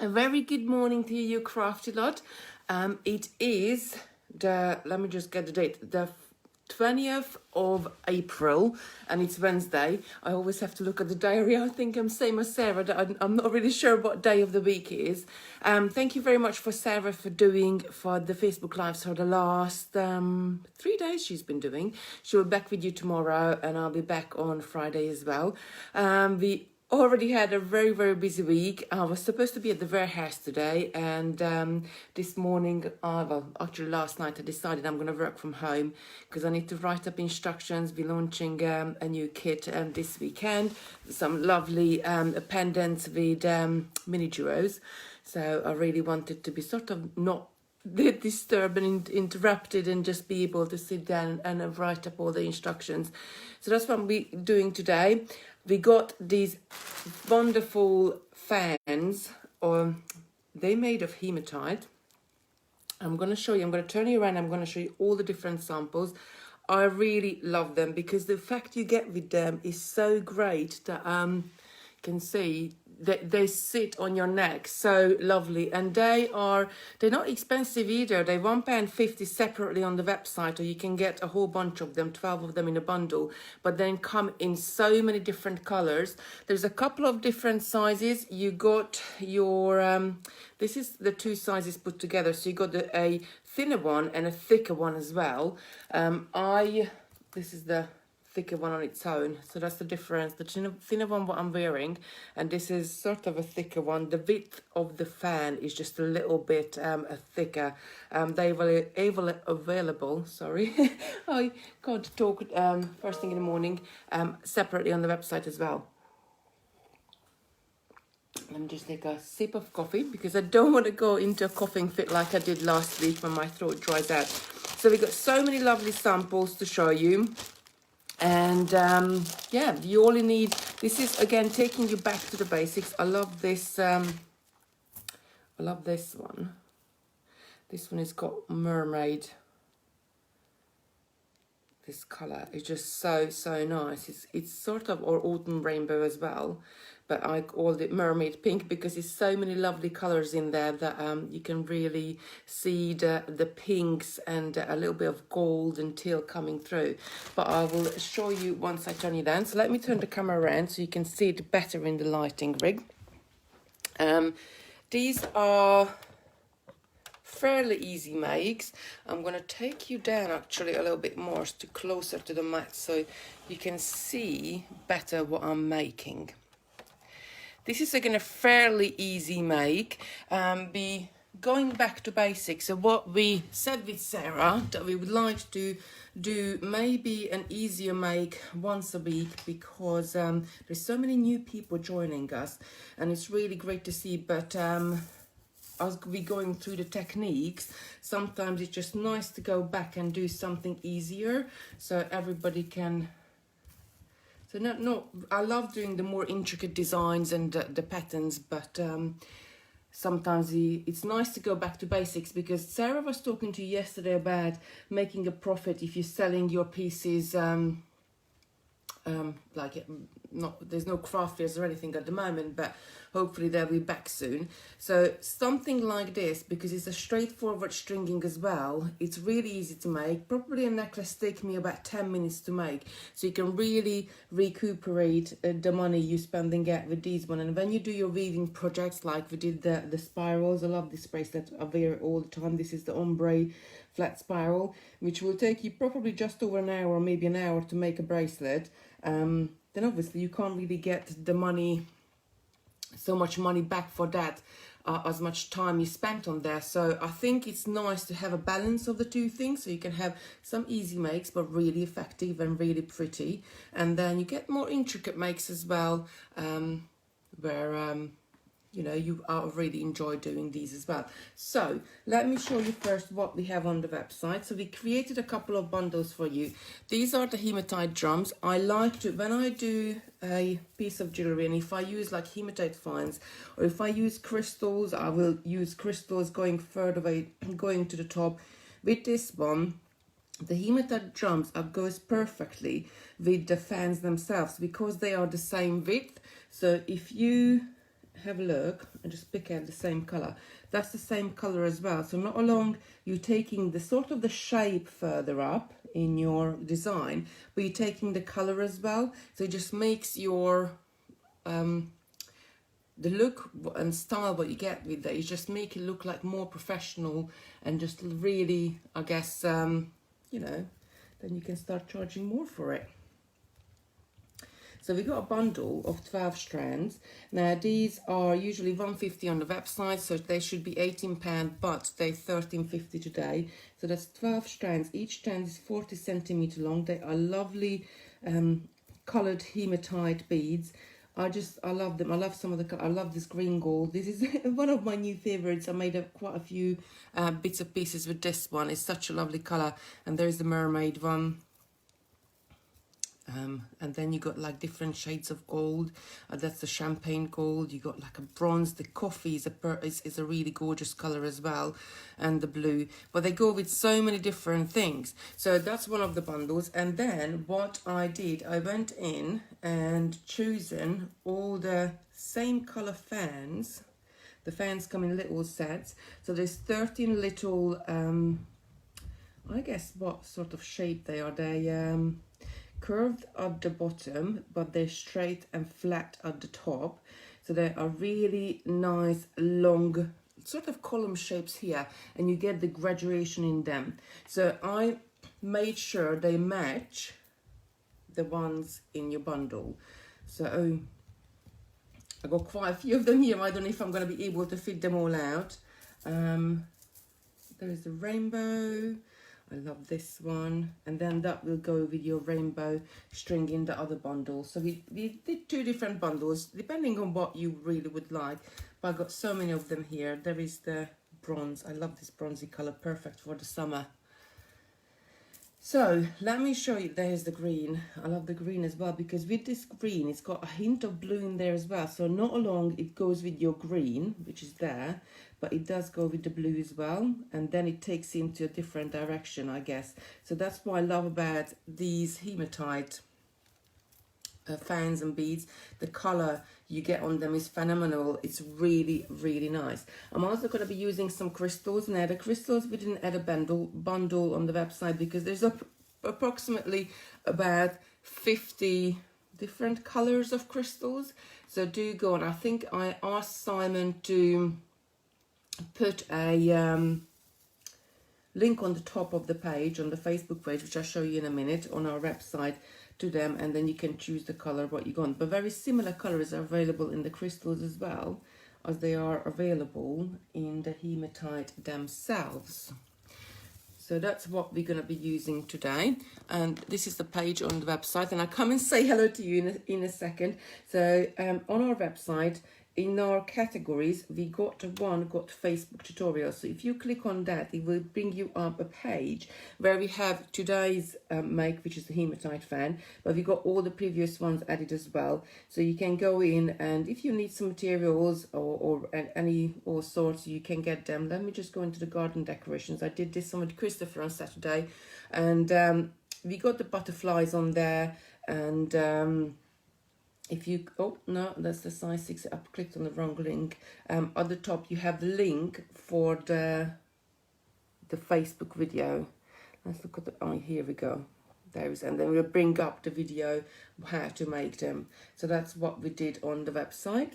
A very good morning to you, crafty lot. It is let me just get the date, the 20th of April, and it's Wednesday. I always have to look at the diary. I think I'm same as Sarah, that I'm not really sure what day of the week it is. Thank you very much for Sarah for doing for the Facebook Lives for the last 3 days she's been doing. She'll be back with you tomorrow, and I'll be back on Friday as well. We already had a very, very busy week. I was supposed to be at the warehouse today, and this morning, well, actually last night, I decided I'm going to work from home because I need to write up instructions. We're launching a new kit this weekend, some lovely pendants with mini duos. So I really wanted to be sort of not disturbed and interrupted and just be able to sit down and write up all the instructions. So that's what we're doing today. We got these wonderful fans, or they made of hematite. I'm going to show you, I'm going to turn you around, I'm going to show you all the different samples. I really love them because the effect you get with them is so great that you can see that they sit on your neck so lovely, and they're not expensive either. They're £1.50 separately on the website, or you can get a whole bunch of them, 12 of them in a bundle, but then come in so many different colors. There's a couple of different sizes. You got your this is the two sizes put together, so you got a thinner one and a thicker one as well. This is the thicker one on its own, so that's the difference. The thinner one what I'm wearing, and this is sort of a thicker one. The width of the fan is just a little bit thicker. They were available, sorry, I can't talk first thing in the morning, separately on the website as well. Let me just take a sip of coffee because I don't want to go into a coughing fit like I did last week when my throat dries out. So we got so many lovely samples to show you. And yeah, you only need, this is again taking you back to the basics. I love this one. This one has got mermaid. This color is just so nice. It's sort of, or autumn rainbow as well, but I called it mermaid pink because there's so many lovely colors in there that you can really see the pinks and a little bit of gold and teal coming through. But I will show you once I turn you down. So let me turn the camera around so you can see it better in the lighting rig. These are fairly easy makes. I'm going to take you down actually a little bit more to closer to the mat so you can see better what I'm making. This is again a fairly easy make. Be going back to basics. So what we said with Sarah that we would like to do maybe an easier make once a week because there's so many new people joining us and it's really great to see, but as we're going through the techniques, sometimes it's just nice to go back and do something easier so everybody can. So no, I love doing the more intricate designs and the patterns, but sometimes it's nice to go back to basics because Sarah was talking to you yesterday about making a profit if you're selling your pieces. There's no craft fairs or anything at the moment, but hopefully they'll be back soon. So something like this, because it's a straightforward stringing as well, it's really easy to make. Probably a necklace take me about 10 minutes to make, so you can really recuperate the money you're spending out with these one. And when you do your weaving projects, like we did the spirals, I love this bracelet, I wear it all the time. This is the ombre flat spiral, which will take you probably just over an hour or maybe an hour to make a bracelet. Then obviously you can't really get the money, so much money back for that, as much time you spent on there. So I think it's nice to have a balance of the two things, so you can have some easy makes but really effective and really pretty, and then you get more intricate makes as well, where you know, you really enjoy doing these as well. So let me show you first what we have on the website. So we created a couple of bundles for you. These are the hematite drums. I like to, when I do a piece of jewelry, and if I use like hematite fines, or if I use crystals, I will use crystals going further away, going to the top. With this one, the hematite drums goes perfectly with the fans themselves because they are the same width. So if you have a look and just pick out the same color. That's the same color as well. So not along you're taking the sort of the shape further up in your design, but you're taking the color as well. So it just makes your the look and style what you get with that, you just make it look like more professional and just really, I guess, you know, then you can start charging more for it. So we got a bundle of 12 strands. Now these are usually £1.50 on the website, so they should be £18, but they're £13.50 today. So that's 12 strands. Each strand is 40 centimeter long. They are lovely coloured hematite beads. I love them. I love some of the. I love this green gold. This is one of my new favorites. I made quite a few bits of pieces with this one. It's such a lovely color. And there's the mermaid one. And then you got like different shades of gold. That's the champagne gold. You got like a bronze. The coffee is a really gorgeous color as well, and the blue. But they go with so many different things. So that's one of the bundles. And then what I did, I went in and chosen all the same color fans. The fans come in little sets. So there's 13 little. I guess what sort of shape they are. They curved at the bottom, but they're straight and flat at the top. So they are really nice long sort of column shapes here, and you get the graduation in them. So I made sure they match the ones in your bundle. So I got quite a few of them here. I don't know if I'm going to be able to fit them all out. There is the rainbow. I love this one, and then that will go with your rainbow string in the other bundle. So we did 2 different bundles depending on what you really would like, but I got so many of them here. There is the bronze. I love this bronzy color, perfect for the summer. So let me show you. There's the green. I love the green as well, because with this green it's got a hint of blue in there as well. So not along it goes with your green, which is there, but it does go with the blue as well, and then it takes into a different direction, I guess. So that's what I love about these hematite fans and beads. The color you get on them is phenomenal. It's really, really nice. I'm also going to be using some crystals. Now the crystals, we didn't add a bundle on the website because there's approximately about 50 different colors of crystals. So do go on. I think I asked Simon to put a link on the top of the page, on the Facebook page, which I'll show you in a minute, on our website, to them, and then you can choose the color what you want. But very similar colors are available in the crystals as well as they are available in the hematite themselves. So that's what we're going to be using today, and this is the page on the website, and I'll come and say hello to you in a second. So on our website, in our categories, we got Facebook tutorials. So if you click on that, it will bring you up a page where we have today's make, which is the Hematite Fan, but we got all the previous ones added as well. So you can go in, and if you need some materials or any all sorts, you can get them. Let me just go into the garden decorations. I did this one with Christopher on Saturday, and we got the butterflies on there, and if you, oh no, that's the size 6, I clicked on the wrong link. At the top you have the link for the Facebook video. Let's look at the, oh, here we go. Those, and then we'll bring up the video how to make them. So that's what we did on the website.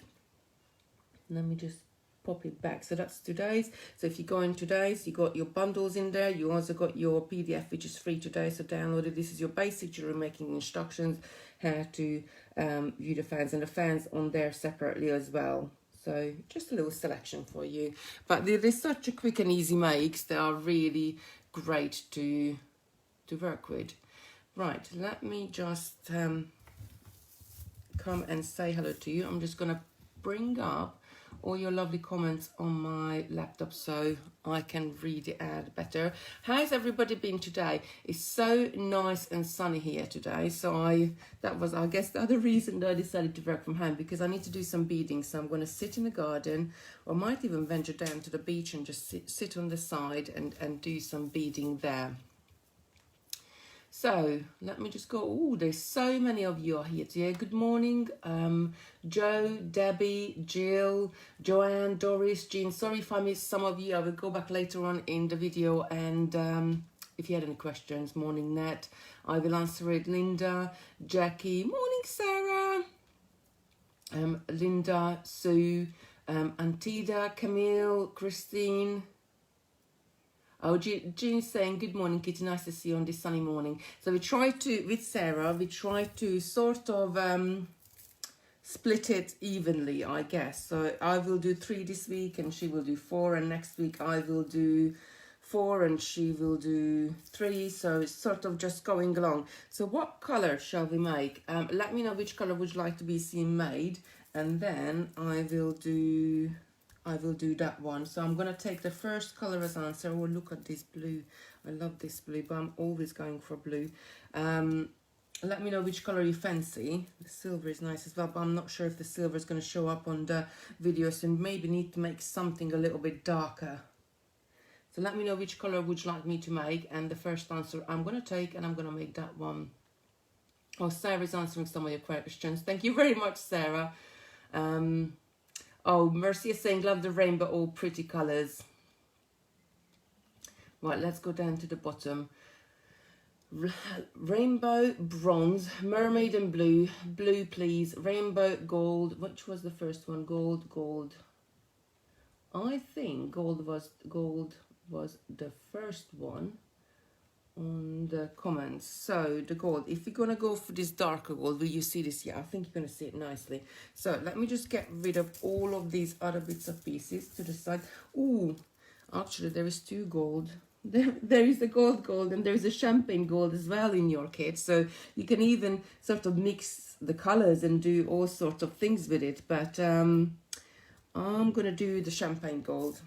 Let me just pop it back. So that's today's. So if you go in today's, you got your bundles in there. You also got your PDF, which is free today, so download it. This is your basic jewelry making instructions, how to view the fans, and the fans on there separately as well. So just a little selection for you, but they're such a quick and easy makes. They are really great to work with. Right, let me just come and say hello to you. I'm just gonna bring up all your lovely comments on my laptop so I can read it out better. How's everybody been today? It's so nice and sunny here today, so that was, I guess, the other reason that I decided to work from home, because I need to do some beading. So I'm going to sit in the garden, or might even venture down to the beach and just sit on the side and do some beading there. So let me just go. Oh, there's so many of you are here today. Good morning, Joe, Debbie, Jill, Joanne, Doris, Jean. Sorry if I missed some of you. I will go back later on in the video, and if you had any questions, morning Nat, I will answer it. Linda, Jackie, morning Sarah, Linda, Sue, Antida, Camille, Christine. Oh, Jean's saying, good morning, Kitty. Nice to see you on this sunny morning. So we try to, with Sarah, we try to sort of split it evenly, I guess. So I will do 3 this week and she will do 4. And next week I will do 4 and she will do 3. So it's sort of just going along. So what color shall we make? Let me know which color would you like to be seen made. And then I will do that one. So I'm going to take the first color as answer. Oh, look at this blue. I love this blue, but I'm always going for blue. Let me know which color you fancy. The silver is nice as well, but I'm not sure if the silver is going to show up on the video, so maybe need to make something a little bit darker. So let me know which color would you like me to make, and the first answer I'm going to take, and I'm going to make that one. Oh, Sarah's answering some of your questions. Thank you very much, Sarah. Oh, Mercy is saying, love the rainbow, all pretty colours. Right, let's go down to the bottom. Rainbow, bronze, mermaid and blue. Blue, please. Rainbow, gold. Which was the first one? Gold, gold. I think gold was the first one on the comments. So the gold, if you're gonna go for this darker gold, will you see this? Yeah, I think you're gonna see it nicely. So let me just get rid of all of these other bits of pieces to the side. Ooh, actually there is 2 gold. There is a gold and there is a champagne gold as well in your kit. So you can even sort of mix the colors and do all sorts of things with it. But I'm gonna do the champagne gold.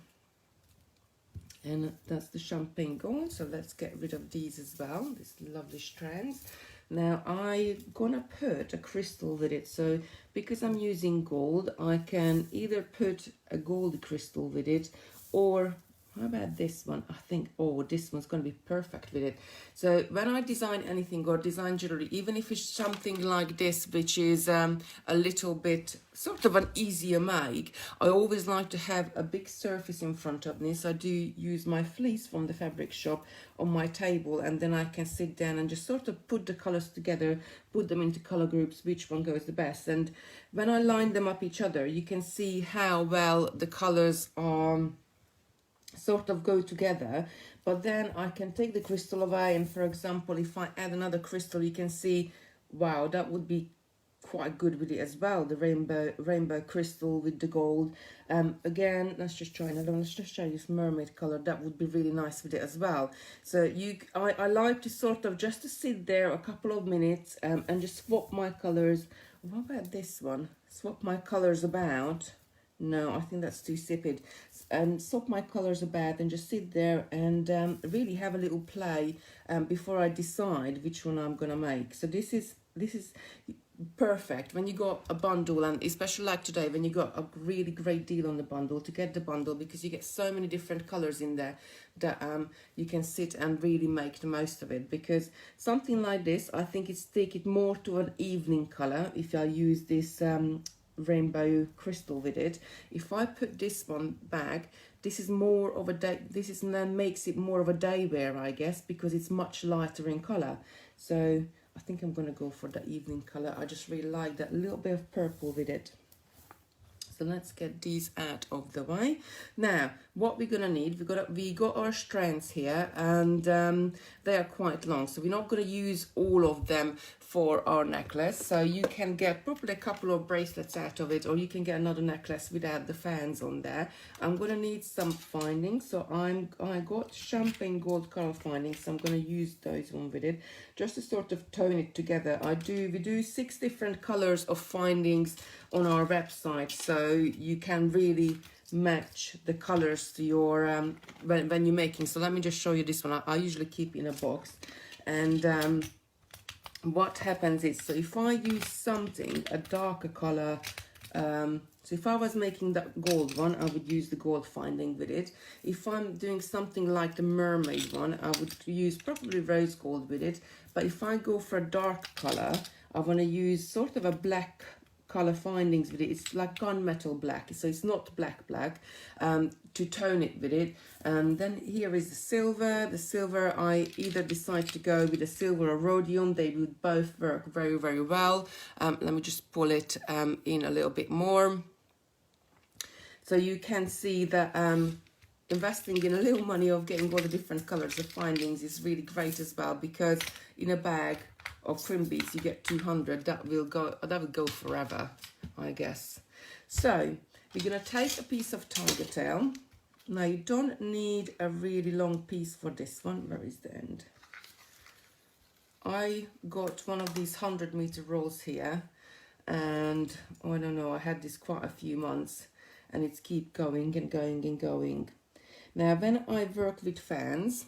And that's the champagne gold. So let's get rid of these as well, these lovely strands. Now I'm gonna put a crystal with it. So because I'm using gold, I can either put a gold crystal with it, or how about this one? I think, oh, this one's going to be perfect with it. So when I design anything or design jewelry, even if it's something like this, which is a little bit sort of an easier make, I always like to have a big surface in front of this. I do use my fleece from the fabric shop on my table, and then I can sit down and just sort of put the colors together, put them into color groups, which one goes the best. And when I line them up each other, you can see how well the colors are sort of go together. But then I can take the crystal away, and for example, if I add another crystal, you can see, wow, that would be quite good with it as well, the rainbow crystal with the gold. Again, let's just try another one. Let's just try this mermaid color. That would be really nice with it as well. So I like to sort of just to sit there a couple of minutes and just swap my colors. What about this one? Swap my colors about. No, I think that's too insipid. And swap my colors about and just sit there and really have a little play before I decide which one I'm gonna make. So this is perfect when you got a bundle, and especially like today when you got a really great deal on the bundle, to get the bundle, because you get so many different colors in there that you can sit and really make the most of it. Because something like this, I think it's take it more to an evening color if I use this rainbow crystal with it. If I put this one back, this is more of a day, this is then makes it more of a day wear, I guess, because it's much lighter in color. So I think I'm gonna go for the evening color. I just really like that little bit of purple with it. So let's get these out of the way. Now, what we're gonna need, we got our strands here, and they are quite long, so we're not gonna use all of them for our necklace. So you can get probably a couple of bracelets out of it, or you can get another necklace without the fans on there. I'm gonna need some findings, so I got champagne gold color findings, so I'm gonna use those one with it just to sort of tone it together. we do 6 different colors of findings on our website, so you can really match the colors to your when you're making. So let me just show you this one. I usually keep in a box, and what happens is, so if I use something, a darker color So if I was making that gold one, I would use the gold finding with it. If I'm doing something like the mermaid one, I would use probably rose gold with it. But if I go for a dark color, I want to use sort of a black color findings with it. It's like gunmetal black, so it's not black to tone it with it. And then here is the silver. The silver, I either decide to go with a silver or rhodium. They would both work very, very well. Let me just pull it in a little bit more. So you can see that investing in a little money of getting all the different colors of findings is really great as well, because in a bag of trim beads you get 200. That will go forever, I guess. So we're going to take a piece of tiger tail. Now you don't need a really long piece for this one. Where is the end? I got one of these 100-meter rolls here, and I don't know, I had this quite a few months, and it's keep going and going and going. Now when I work with fans,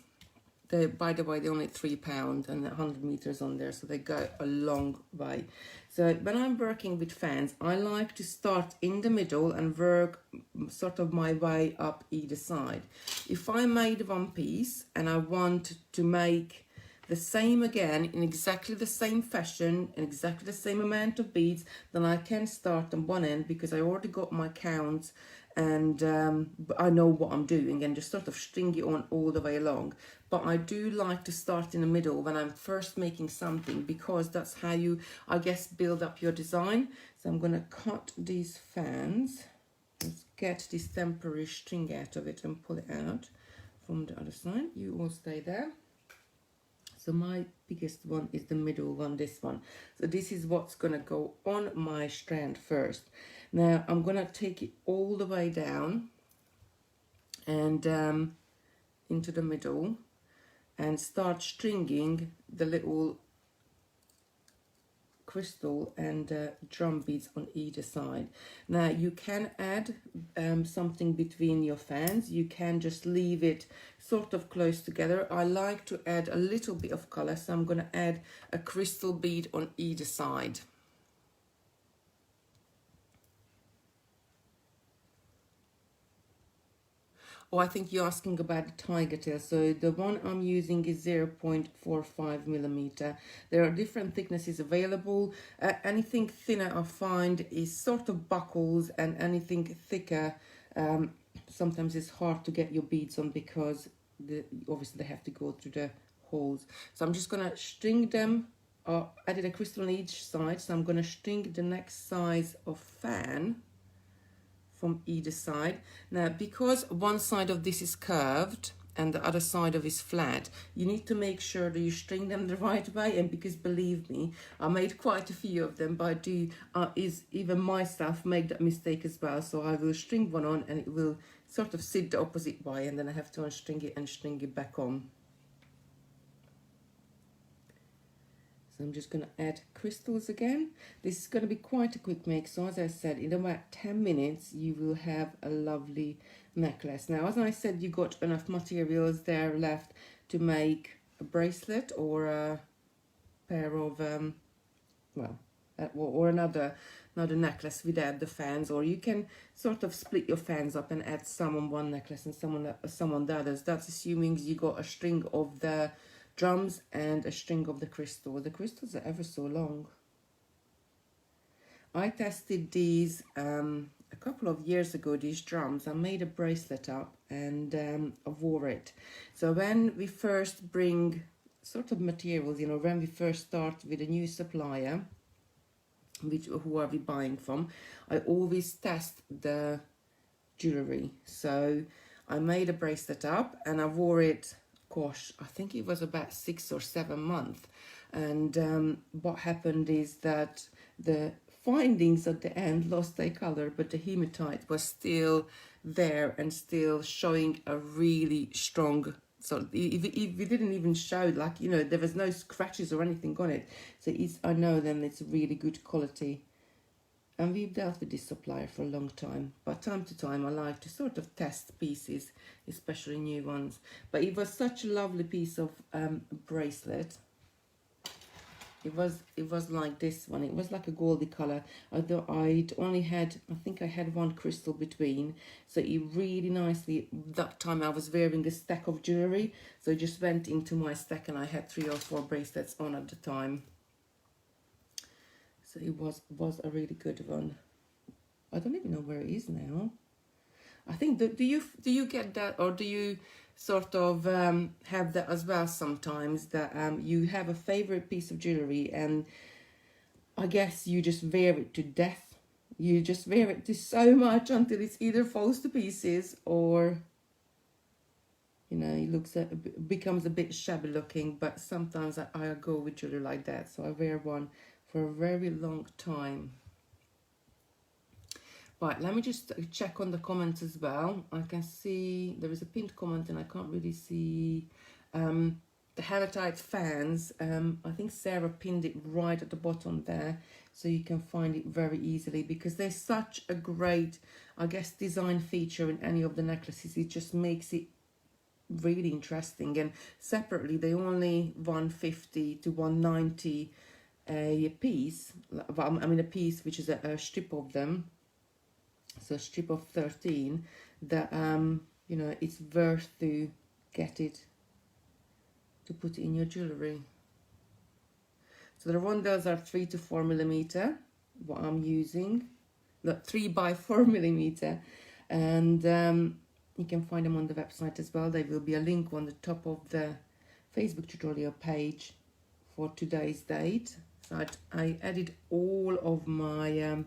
by the way, they're only £3 and 100 meters on there, so they go a long way. So when I'm working with fans, I like to start in the middle and work sort of my way up either side. If I made one piece and I want to make the same again in exactly the same fashion and exactly the same amount of beads, then I can start on one end because I already got my counts, and I know what I'm doing, and just sort of string it on all the way along. But I do like to start in the middle when I'm first making something, because that's how you, I guess, build up your design. So I'm going to cut these fans. Let's get this temporary string out of it and pull it out from the other side. You all stay there. So my biggest one is the middle one, this one. So this is what's going to go on my strand first. Now I'm going to take it all the way down and into the middle and start stringing the little crystal and drum beads on either side. Now you can add something between your fans. You can just leave it sort of close together. I like to add a little bit of color, so I'm going to add a crystal bead on either side. Oh, I think you're asking about the tiger tail. So the one I'm using is 0.45 millimeter. There are different thicknesses available. Anything thinner I find is sort of buckles, and anything thicker, sometimes it's hard to get your beads on because obviously they have to go through the holes. So I'm just going to string them. I did a crystal on each side, so I'm going to string the next size of fan from either side. Now because one side of this is curved and the other side of it is flat, you need to make sure that you string them the right way. And because believe me, I made quite a few of them, but I do even myself make that mistake as well. So I will string one on and it will sort of sit the opposite way, and then I have to unstring it and string it back on. So I'm just going to add crystals again. This is going to be quite a quick make. So as I said, in about 10 minutes, you will have a lovely necklace. Now, as I said, you got enough materials there left to make a bracelet or a pair of, or another necklace without the fans. Or you can sort of split your fans up and add some on one necklace and some on the others. That's assuming you got a string of the drums and a string of the crystal. The crystals are ever so long. I tested these a couple of years ago, these drums. I made a bracelet up and I wore it. So when we first bring sort of materials, when we first start with a new supplier, who are we buying from, I always test the jewelry. So I made a bracelet up and I wore it, gosh, I think it was about 6 or 7 months. And what happened is that the findings at the end lost their color, but the hematite was still there and still showing a really strong, so it didn't even show, like, there was no scratches or anything on it. So I know then it's really good quality. And we've dealt with this supplier for a long time. But time to time, I like to sort of test pieces, especially new ones. But it was such a lovely piece of bracelet. It was like this one. It was like a goldy color. Although I'd only had, I think I had one crystal between. So it really nicely, that time I was wearing a stack of jewelry. So it just went into my stack and I had 3 or 4 bracelets on at the time. So it was a really good one. I don't even know where it is now. I think, do you get that, or do you sort of have that as well sometimes, that you have a favorite piece of jewelry and I guess you just wear it to death. You just wear it to so much until it either falls to pieces or, you know, becomes a bit shabby looking. But sometimes I go with jewelry like that, so I wear one for a very long time. Right, let me just check on the comments as well. I can see there is a pinned comment and I can't really see the Hematite Fans. I think Sarah pinned it right at the bottom there, so you can find it very easily, because there's such a great, I guess, design feature in any of the necklaces. It just makes it really interesting. And separately, they only 150 to 190 a piece. I mean a piece, which is a strip of them. So a strip of 13, that you know, it's worth to get it to put in your jewelry. So the rondelles are 3 to 4 millimeter, what I'm using, the 3 by 4 millimeter, and you can find them on the website as well. There will be a link on the top of the Facebook tutorial page for today's date. So I added all of my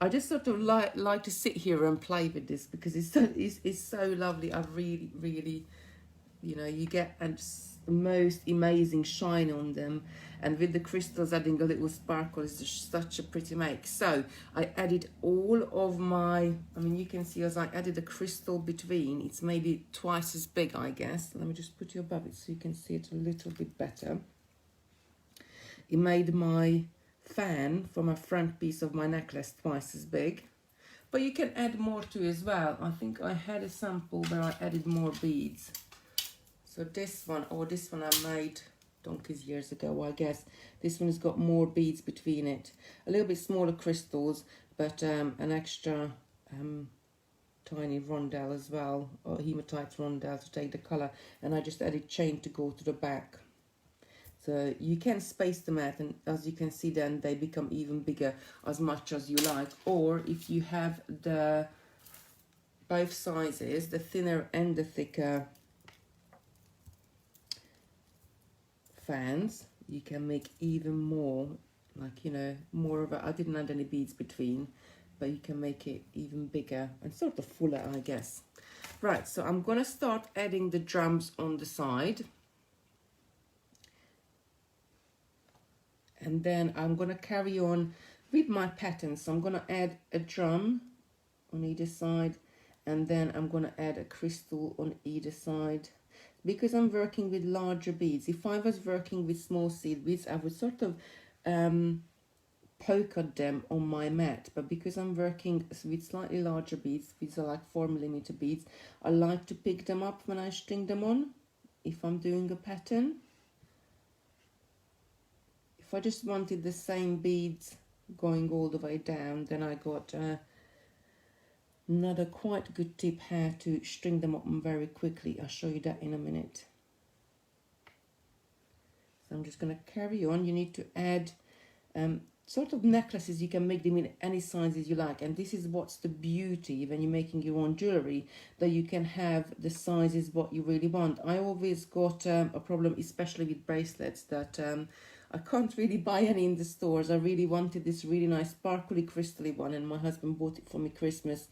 I just sort of like to sit here and play with this, because it's so lovely. I really, you know, you get the most amazing shine on them, and with the crystals adding a little sparkle is just such a pretty make. So I added all of my, I mean, you can see as I added a crystal between, it's maybe twice as big, I guess. Let me just put you above it so you can see it a little bit better. It made my fan for my front piece of my necklace twice as big, but you can add more to as well. I think I had a sample where I added more beads. So this one, or this one I made donkeys years ago, I guess. This one has got more beads between it, a little bit smaller crystals, but an extra tiny rondelle as well, or hematite rondelle to take the color, and I just added chain to go to the back. So you can space them out, and as you can see, then they become even bigger as much as you like. Or if you have the both sizes, the thinner and the thicker fans, you can make even more, like, you know, more of a, I didn't add any beads between, but you can make it even bigger and sort of fuller, I guess. Right, so I'm gonna start adding the drums on the side. And then I'm going to carry on with my pattern. So I'm going to add a drum on either side, and then I'm going to add a crystal on either side, because I'm working with larger beads. If I was working with small seed beads, I would sort of polka them on my mat, but because I'm working with slightly larger beads, these are like 4 millimeter beads, I like to pick them up when I string them on if I'm doing a pattern. If I just wanted the same beads going all the way down, then I got another quite good tip how to string them up very quickly. I'll show you that in a minute. So I'm just going to carry on. You need to add sort of necklaces. You can make them in any sizes you like, and this is what's the beauty when you're making your own jewelry, that you can have the sizes what you really want. I always got a problem, especially with bracelets, that I can't really buy any in the stores. I really wanted this really nice sparkly crystally one, and my husband bought it for me Christmas,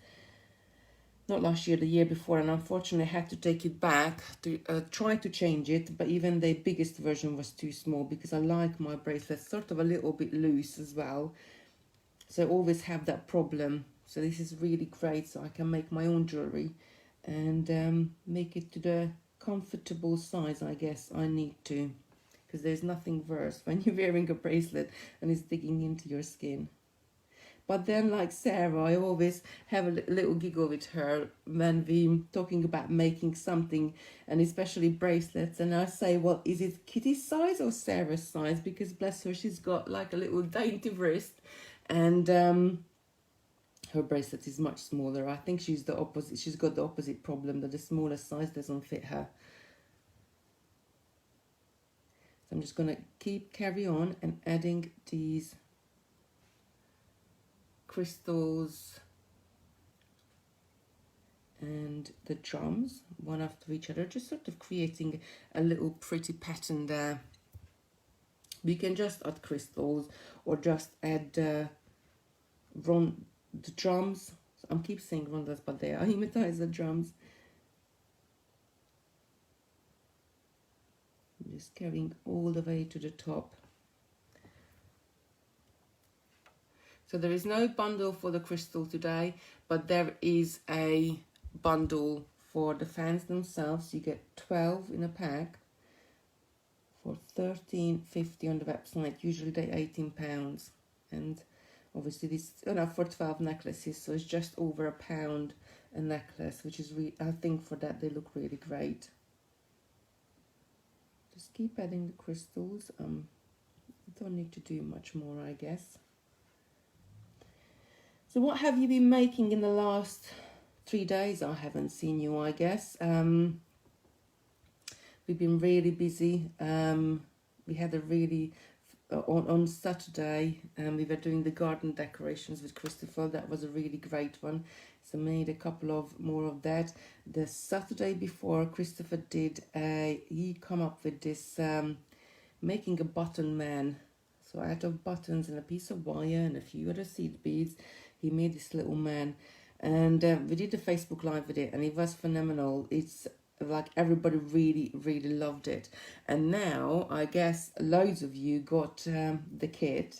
not last year, the year before, and unfortunately I had to take it back to try to change it, but even the biggest version was too small, because I like my bracelets sort of a little bit loose as well, so I always have that problem. So this is really great, so I can make my own jewelry and make it to the comfortable size I guess I need to, because there's nothing worse when you're wearing a bracelet and it's digging into your skin. But then, like Sarah, I always have a little giggle with her when we talking about making something, and especially bracelets. And I say, well, is it Kitty's size or Sarah's size? Because bless her, she's got like a little dainty wrist, and her bracelet is much smaller. I think she's the opposite. She's got the opposite problem, that the smaller size doesn't fit her. So I'm just going to carry on and adding these crystals and the drums one after each other, just sort of creating a little pretty pattern there. We can just add crystals or just add the drums. I keep saying rondas, but they are hematite drums. I'm just carrying all the way to the top. So there is no bundle for the crystal today, but there is a bundle for the fans themselves. You get 12 in a pack for $13.50 on the website. Usually they're £18, and obviously this for 12 necklaces, so it's just over £1 a necklace, which is I think for that they look really great. Just keep adding the crystals. Don't need to do much more, I guess. So what have you been making in the last 3 days? I haven't seen you, I guess. We've been really busy. We had a really, on Saturday, we were doing the garden decorations with Christopher. That was a really great one. So made a couple of more of that. The Saturday before, Christopher did he come up with this, making a button man. So out of buttons and a piece of wire and a few other seed beads, he made this little man. And we did a Facebook Live with it, and it was phenomenal. It's like everybody really, really loved it. And now, I guess, loads of you got the kit.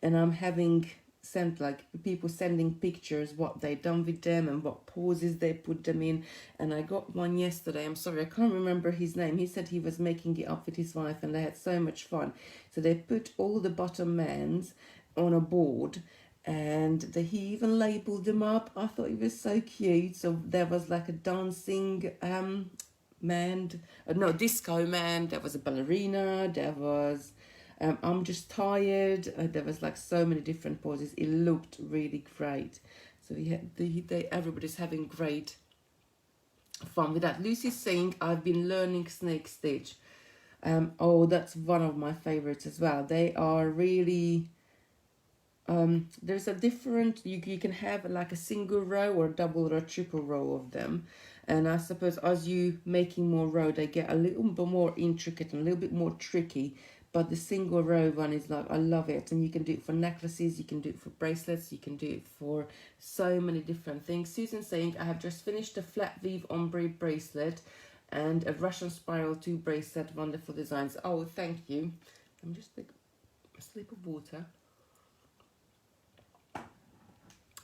And I'm having sent, like, people sending pictures, what they done with them and what poses they put them in. And I got one yesterday. I'm sorry, I can't remember his name. He said he was making it up with his wife, and they had so much fun. So they put all the bottom mans on a board, and he even labelled them up. I thought it was so cute. So there was like a dancing man, disco man, there was a ballerina, there was I'm just tired, there was like so many different poses. It looked really great. So everybody's having great fun with that. Lucy's saying, I've been learning snake stitch. Oh, that's one of my favorites as well. They are really there's a different, you can have like a single row or double or triple row of them, and I suppose as you making more row, they get a little bit more intricate and a little bit more tricky. But the single row one is like, I love it. And you can do it for necklaces, you can do it for bracelets, you can do it for so many different things. Susan saying, I have just finished a flat weave ombre bracelet and a Russian spiral 2 bracelet, wonderful designs. Oh, thank you. I'm just like a sip of water.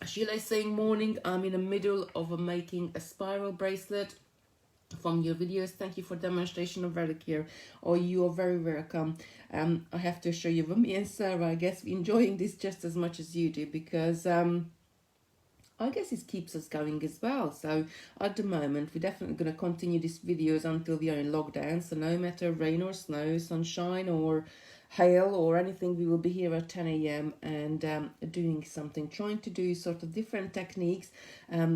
Sheila is saying, morning, I'm in the middle of making a spiral bracelet from your videos. Thank you for demonstration of relic here. Oh, you are very welcome. I have to show you, me and Sarah, I guess, enjoying this just as much as you do, because I guess it keeps us going as well. So at the moment, we're definitely going to continue these videos until we are in lockdown. So no matter rain or snow, sunshine or hail or anything, we will be here at 10 a.m. and doing something, trying to do sort of different techniques,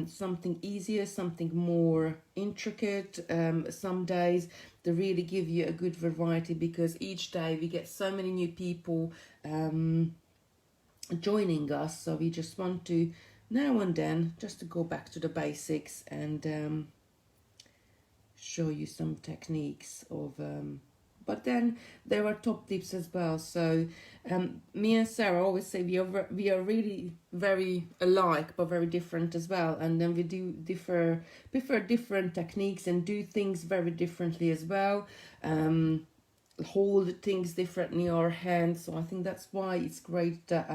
something easier, something more intricate, some days to really give you a good variety, because each day we get so many new people joining us. So we just want to now and then just to go back to the basics and show you some techniques of but then there are top tips as well. So me and Sarah always say we are really very alike but very different as well, and then we do prefer different techniques and do things very differently as well, hold things differently in our hands. So I think that's why it's great that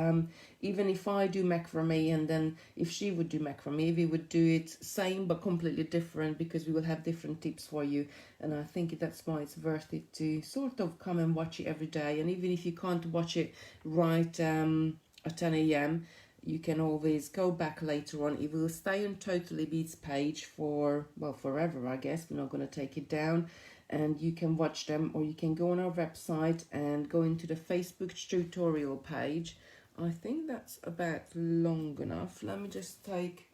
even if I do macrame and then if she would do macrame, we would do it same but completely different, because we will have different tips for you. And I think that's why it's worth it to sort of come and watch it every day. And even if you can't watch it right at 10 a.m, you can always go back later on. It will stay on Totally Beats page for, well, forever, I guess. We're not going to take it down. And you can watch them, or you can go on our website and go into the Facebook tutorial page. I think that's about long enough. Let me just take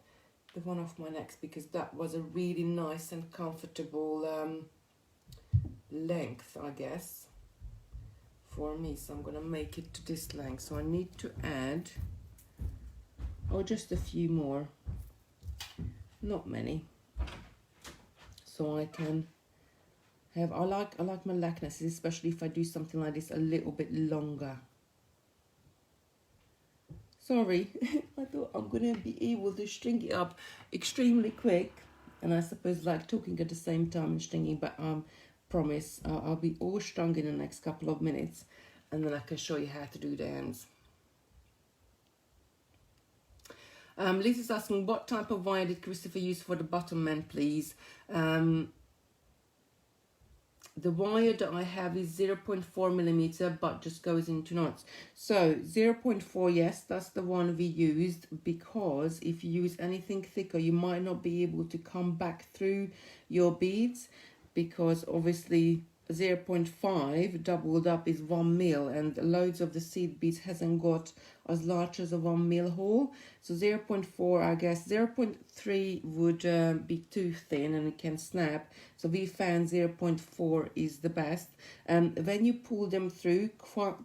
the one off my neck, because that was a really nice and comfortable length, I guess, for me. So I'm going to make it to this length. So I need to add, oh, just a few more, not many, so I can have, I like my necklaces, especially if I do something like this, a little bit longer. Sorry, I thought I'm going to be able to string it up extremely quick, and I suppose like talking at the same time and stringing, but promise I'll be all strung in the next couple of minutes, and then I can show you how to do the ends. Lisa's asking, what type of wire did Christopher use for the bottom end, please? The wire that I have is 0.4 millimeter, but just goes into knots. So 0.4, yes, that's the one we used, because if you use anything thicker, you might not be able to come back through your beads, because obviously 0.5 doubled up is 1 mil, and loads of the seed beads hasn't got as large as a 1 mil hole. So 0.4, I guess 0.3 would be too thin and it can snap. So we found 0.4 is the best. And when you pull them through,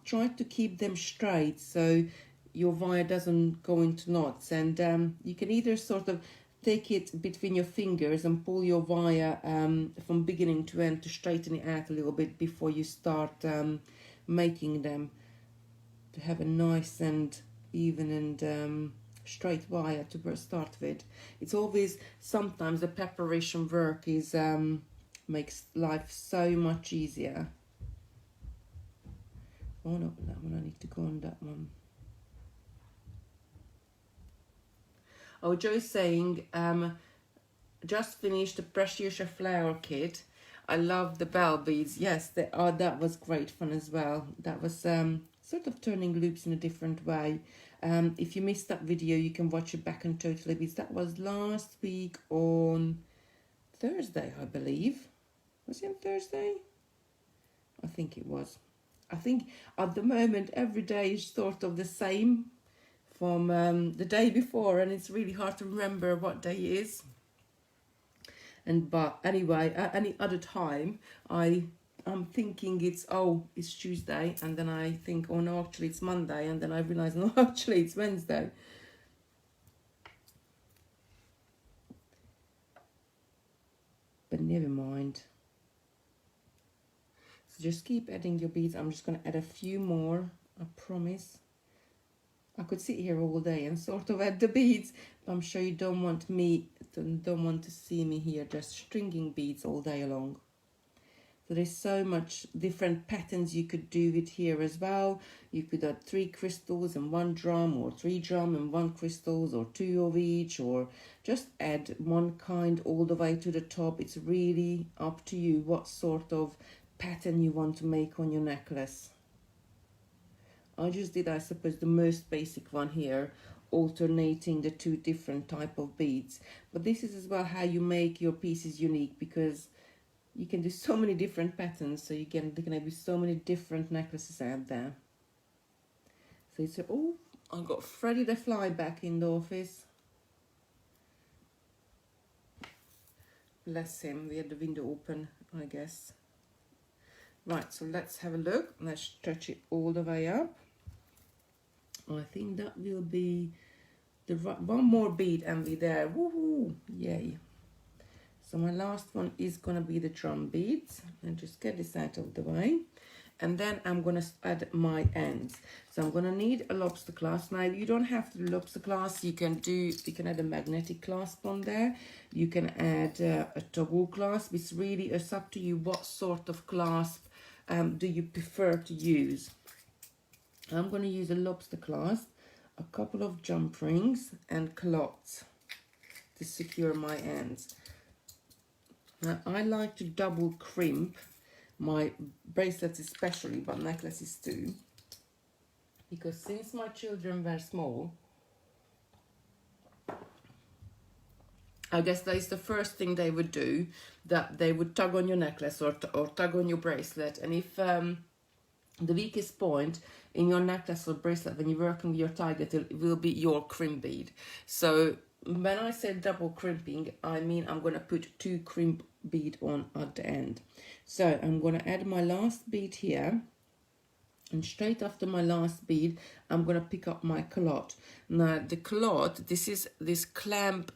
try to keep them straight so your wire doesn't go into knots. And you can either sort of take it between your fingers and pull your wire from beginning to end to straighten it out a little bit before you start making them, to have a nice and even and straight wire to start with. It's always, sometimes the preparation work is makes life so much easier. Oh no, that one, I need to go on that one. Oh, Joy's saying, just finished the Precious Flower kit. I love the bell beads. Yes, they are. That was great fun as well. That was sort of turning loops in a different way. If you missed that video, you can watch it back on Totally Beads. That was last week on Thursday, I believe. Was it on Thursday? I think it was. I think at the moment every day is sort of the same from the day before, and it's really hard to remember what day it is. And but anyway, at any other time I'm thinking it's Tuesday, and then I think, oh no, actually it's Monday, and then I realize, no, actually it's Wednesday. But never mind. So just keep adding your beads. I'm just going to add a few more, I promise. I could sit here all day and sort of add the beads, but I'm sure you don't want to see me here just stringing beads all day long. So there's so much different patterns you could do it here as well. You could add 3 crystals in 1 drum, or 3 drum and 1 crystals, or 2 of each, or just add one kind all the way to the top. It's really up to you what sort of pattern you want to make on your necklace. I just did, I suppose, the most basic one here, alternating the 2 different type of beads. But this is as well how you make your pieces unique, because you can do so many different patterns, so there can be so many different necklaces out there. So it's I got Freddy the Fly back in the office. Bless him, we had the window open, I guess. Right, so let's have a look. Let's stretch it all the way up. I think that will be the one more bead and be there. Woohoo! Yay! So my last one is gonna be the drum beads, and just get this out of the way. And then I'm gonna add my ends. So I'm gonna need a lobster clasp. Now you don't have to do lobster clasp. You can add a magnetic clasp on there. You can add a toggle clasp. It's up to you what sort of clasp do you prefer to use. I'm going to use a lobster clasp, a couple of jump rings and clots to secure my ends. Now I like to double crimp my bracelets especially, but necklaces too, because since my children were small, I guess that is the first thing they would do, that they would tug on your necklace or tug on your bracelet. And if the weakest point in your necklace or bracelet when you're working with your tiger tail, it will be your crimp bead. So when I say double crimping, I mean I'm going to put 2 crimp bead on at the end. So I'm going to add my last bead here. And straight after my last bead, I'm going to pick up my culotte. Now, the culotte, this is this clamp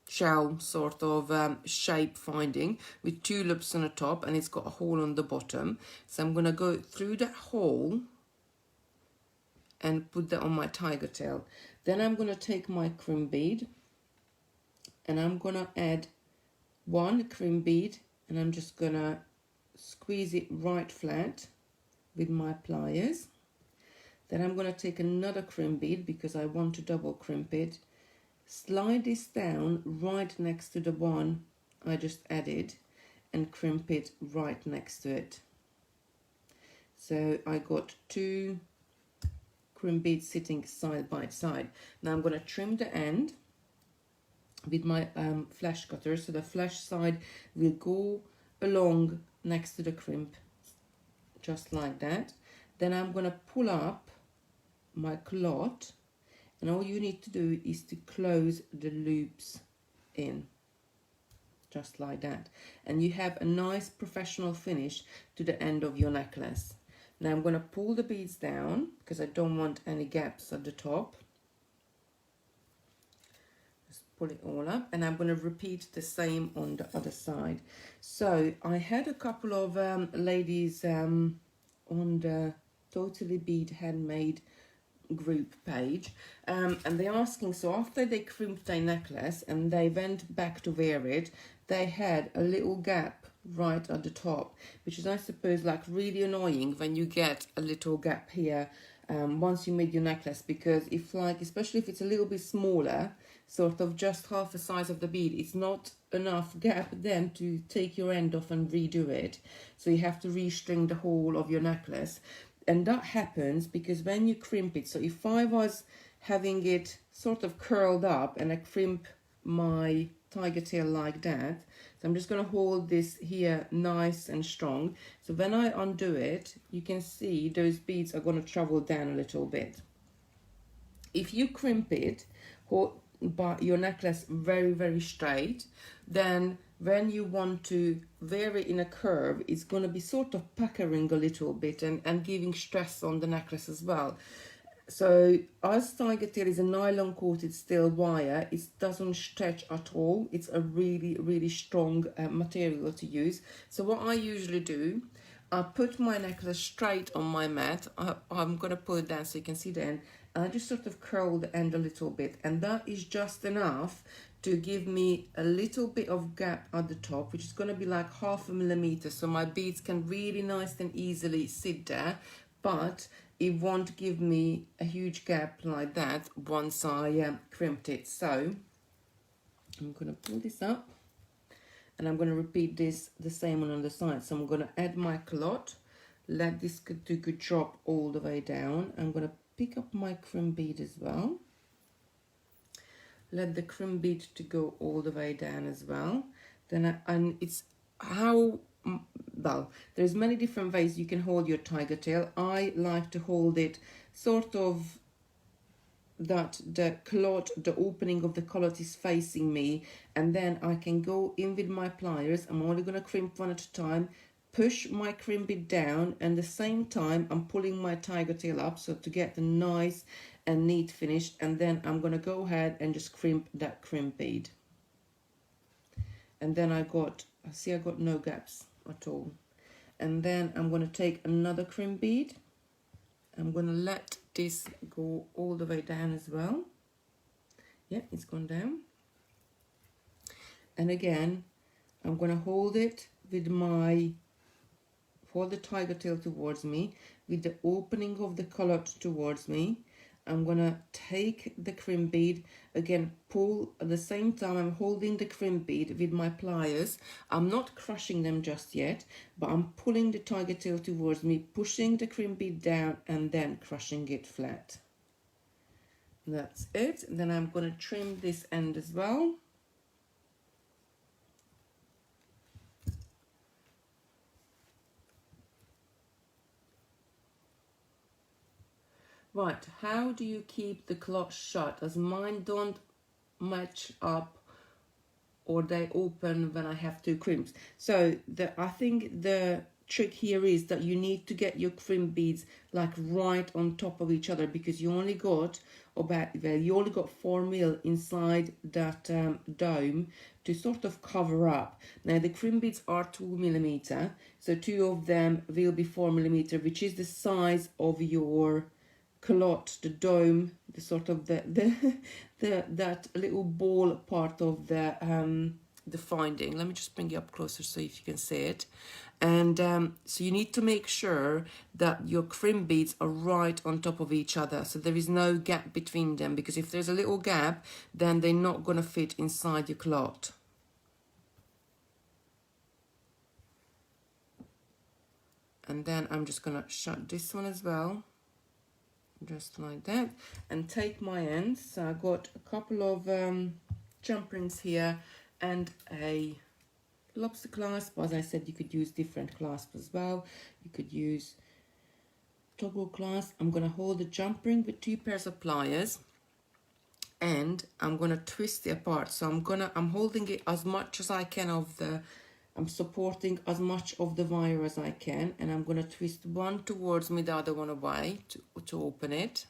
shell sort of shape finding with 2 loops on the top, and it's got a hole on the bottom. So I'm going to go through that hole and put that on my tiger tail. Then I'm going to take my crimp bead and I'm going to add 1 crimp bead, and I'm just going to squeeze it right flat with my pliers. Then I'm going to take another crimp bead because I want to double crimp it. Slide this down right next to the one I just added and crimp it right next to it. So I got 2 crimp beads sitting side by side. Now I'm going to trim the end with my flash cutter, so the flash side will go along next to the crimp, just like that. Then I'm going to pull up my culotte, and all you need to do is to close the loops in, just like that, and you have a nice professional finish to the end of your necklace. Now I'm going to pull the beads down because I don't want any gaps at the top. Just pull it all up, and I'm going to repeat the same on the other side. So I had a couple of ladies on the Totally Bead Handmade group page, and they're asking, so after they crimped their necklace and they went back to wear it, they had a little gap right at the top, which is, I suppose, like really annoying when you get a little gap here once you made your necklace, because if, like, especially if it's a little bit smaller, sort of just half the size of the bead, it's not enough gap then to take your end off and redo it. So you have to restring the whole of your necklace. And that happens because when you crimp it, so if I was having it sort of curled up and I crimp my tiger tail like that, so I'm just going to hold this here nice and strong. So when I undo it, you can see those beads are going to travel down a little bit. If you crimp it, but your necklace very, very straight, then when you want to wear it in a curve, it's going to be sort of puckering a little bit and giving stress on the necklace as well. So as tiger tail is a nylon coated steel wire, it doesn't stretch at all. It's a really, really strong material to use. So what I usually do, I put my necklace straight on my mat. I'm going to pull it down so you can see the end. And I just sort of curl the end a little bit. And that is just enough to give me a little bit of gap at the top, which is going to be like 0.5 millimeter. So my beads can really nice and easily sit there. But it won't give me a huge gap like that once I crimped it. So I'm going to pull this up. And I'm going to repeat this the same on the side. So I'm going to add my culotte, let this good drop all the way down. I'm going to pick up my crimp bead as well. Let the crimp bead to go all the way down as well. And it's how, well, there's many different ways you can hold your tiger tail. I like to hold it sort of that the culotte, the opening of the culotte is facing me, and then I can go in with my pliers. I'm only going to crimp one at a time, push my crimp bead down, and at the same time I'm pulling my tiger tail up, so to get the nice and neat finish. And then I'm going to go ahead and just crimp that crimp bead, and then I got no gaps at all. And then I'm going to take another crimp bead. I'm going to let this go all the way down as well. Yeah, it's gone down. And again, I'm going to hold it with hold the tiger tail towards me, with the opening of the culotte towards me. I'm going to take the crimp bead, again pull at the same time I'm holding the crimp bead with my pliers. I'm not crushing them just yet, but I'm pulling the tiger tail towards me, pushing the crimp bead down and then crushing it flat. That's it. And then I'm going to trim this end as well. Right, how do you keep the cloth shut as mine don't match up or they open when I have two crimps? So I think the trick here is that you need to get your crimp beads like right on top of each other, because you only got you only got 4 mil inside that dome to sort of cover up. Now the crimp beads are 2 millimeter, so two of them will be 4 millimeter, which is the size of your clot, the dome, the sort of the that little ball part of the finding. Let me just bring you up closer so if you can see it. And so you need to make sure that your crimp beads are right on top of each other, so there is no gap between them, because if there's a little gap, then they're not going to fit inside your clot. And then I'm just going to shut this one as well, just like that, and take my ends. So I got a couple of jump rings here and a lobster clasp. As I said, you could use different clasps as well. You could use toggle clasp. I'm going to hold the jump ring with 2 pairs of pliers, and I'm going to twist it apart. So I'm holding it as much as I can I'm supporting as much of the wire as I can, and I'm going to twist one towards me, the other one away to open it.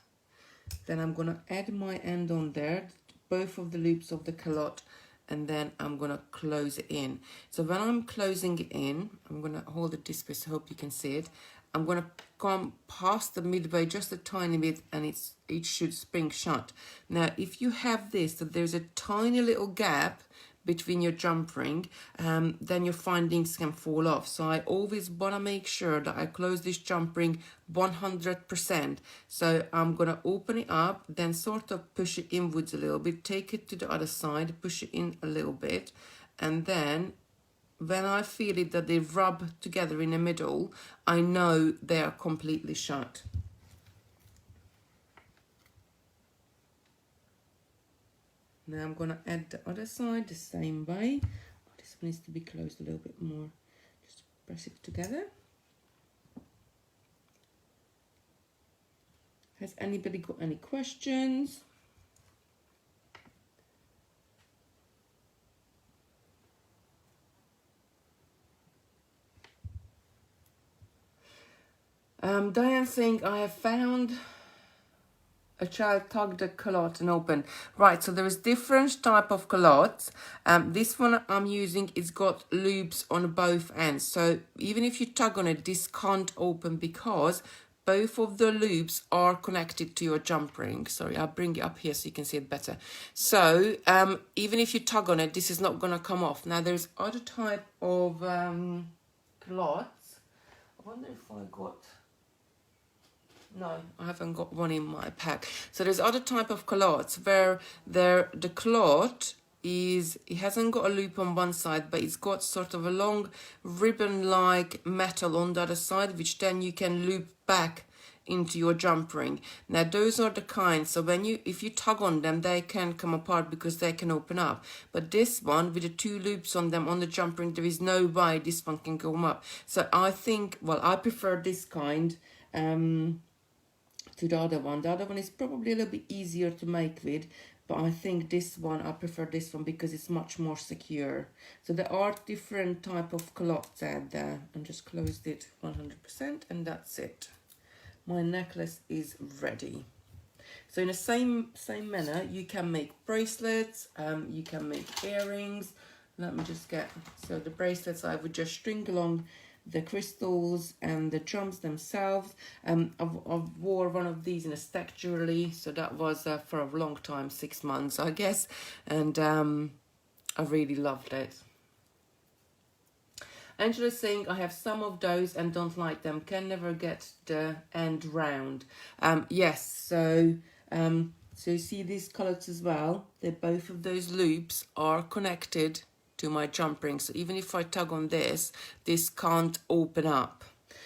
Then I'm going to add my end on there, both of the loops of the calotte, and then I'm going to close it in. So when I'm closing it in, I'm going to hold it this way so I hope you can see it. I'm going to come past the midway just a tiny bit, and it should spring shut. Now, if you have this, that there's a tiny little gap between your jump ring, then your findings can fall off. So I always want to make sure that I close this jump ring 100%. So I'm going to open it up, then sort of push it inwards a little bit, take it to the other side, push it in a little bit, and then when I feel it that they rub together in the middle, I know they are completely shut. Now I'm going to add the other side the same way. This one needs to be closed a little bit more. Just press it together. Has anybody got any questions? Diane saying, I have found a child tugged the culotte and opened. Right, so there is different type of culottes. This one I'm using, it's got loops on both ends. So even if you tug on it, this can't open because both of the loops are connected to your jump ring. Sorry, I'll bring it up here so you can see it better. So even if you tug on it, this is not going to come off. Now there's other type of culottes. I wonder if I got... No, I haven't got one in my pack. So there's other type of culottes where the culotte is, it hasn't got a loop on one side, but it's got sort of a long ribbon-like metal on the other side, which then you can loop back into your jump ring. Now those are the kinds, so if you tug on them, they can come apart because they can open up. But this one with the 2 loops on them on the jump ring, there is no way this one can go up. So I think, well, I prefer this kind to the other one. The other one is probably a little bit easier to make with, but I think this one, I prefer this one because it's much more secure. So there are different type of culottes out there. I just closed it 100% and that's it. My necklace is ready. So in the same manner, you can make bracelets, you can make earrings. Let me just get, so the bracelets, I would just string along the crystals and the charms themselves. I've wore one of these in a stack jewelry, so that was for a long time, 6 months I guess, and I really loved it. Angela's saying, I have some of those and don't like them, can never get the end round. Yes, so you see these colours as well, both of those loops are connected to my jump ring. So even if I tug on this can't open up.